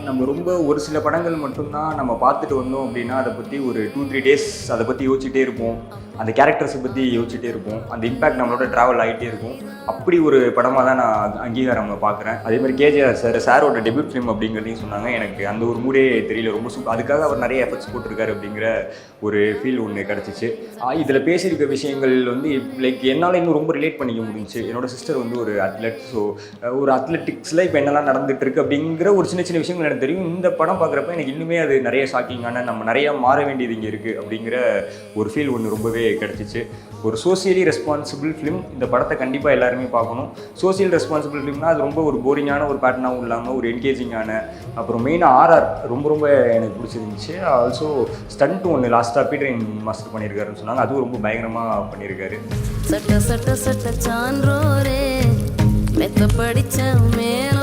நம்ம ரொம்ப ஒரு சில படங்கள் மட்டும்தான் நம்ம பார்த்துட்டு வந்தோம் அப்படின்னா அதை பற்றி ஒரு 2-3 டேஸ் அதை பற்றி யோசிச்சுட்டே இருப்போம். அந்த கேரக்டர்ஸை பற்றி யோசிச்சுட்டே இருப்போம். அந்த இம்பேக்ட் நம்மளோட ட்ராவல் ஆகிட்டே இருக்கும். அப்படி ஒரு படமாக தான் நான் அங்கீகாரம் பார்க்குறேன். அதே மாதிரி கேஜிஆர் சாரோட டெபியூட் ஃபிலிம் அப்படிங்கிறதையும் சொன்னாங்க. எனக்கு அந்த ஒரு மூடே தெரியல, ரொம்ப சூப்பர். அதுக்காக அவர் நிறைய எஃபர்ட்ஸ் போட்டிருக்காரு அப்படிங்கிற ஒரு ஃபீல் ஒன்று கிடச்சிச்சு. இதில் பேசியிருக்க விஷயங்கள் வந்து லைக் என்னால் இன்னும் ரொம்ப ரிலேட் பண்ணிக்க முடிஞ்சிச்சு. என்னோட சிஸ்டர் வந்து ஒரு அத்லெட். ஸோ ஒரு அத்லெட்டிக்ஸில் இப்போ என்னெல்லாம் நடந்துட்டு இருக்கு அப்படிங்கிற ஒரு சின்ன சின்ன விஷயங்கள் எனக்கு தெரியும். இந்த படம் பார்க்குறப்ப எனக்கு இன்னுமே அது நிறைய ஷாக்கிங்கான, நம்ம நிறையா மாற வேண்டியது இங்கே இருக்குது அப்படிங்கிற ஒரு ஃபீல் ஒன்று ரொம்பவே கிடச்சிச்சு. ஒரு சோசியலி ரெஸ்பான்சிபிள் ஃபிலிம். இந்த படத்தை கண்டிப்பாக எல்லாருமே பார்க்கணும். சோசியல் ரெஸ்பான்சிபிள் ஃபிலிம்னா அது ரொம்ப ஒரு போரிங்கான ஒரு பேட்டர்னாகவும் இல்லாமல் ஒரு என்கேஜிங்கான, அப்புறம் மெயினாக ஆர்ஆர் ரொம்ப ரொம்ப எனக்கு பிடிச்சிருந்துச்சு. ஆல்சோ ஸ்டண்ட் ஒன்று லாஸ்ட்டாக பீட்டர் மாஸ்டர் பண்ணியிருக்காருன்னு சொன்னாங்க. அதுவும் ரொம்ப பயங்கரமாக பண்ணியிருக்காரு. சட்ட சட்ட சட்ட சான்றோரே மெத்த படிச்ச மேல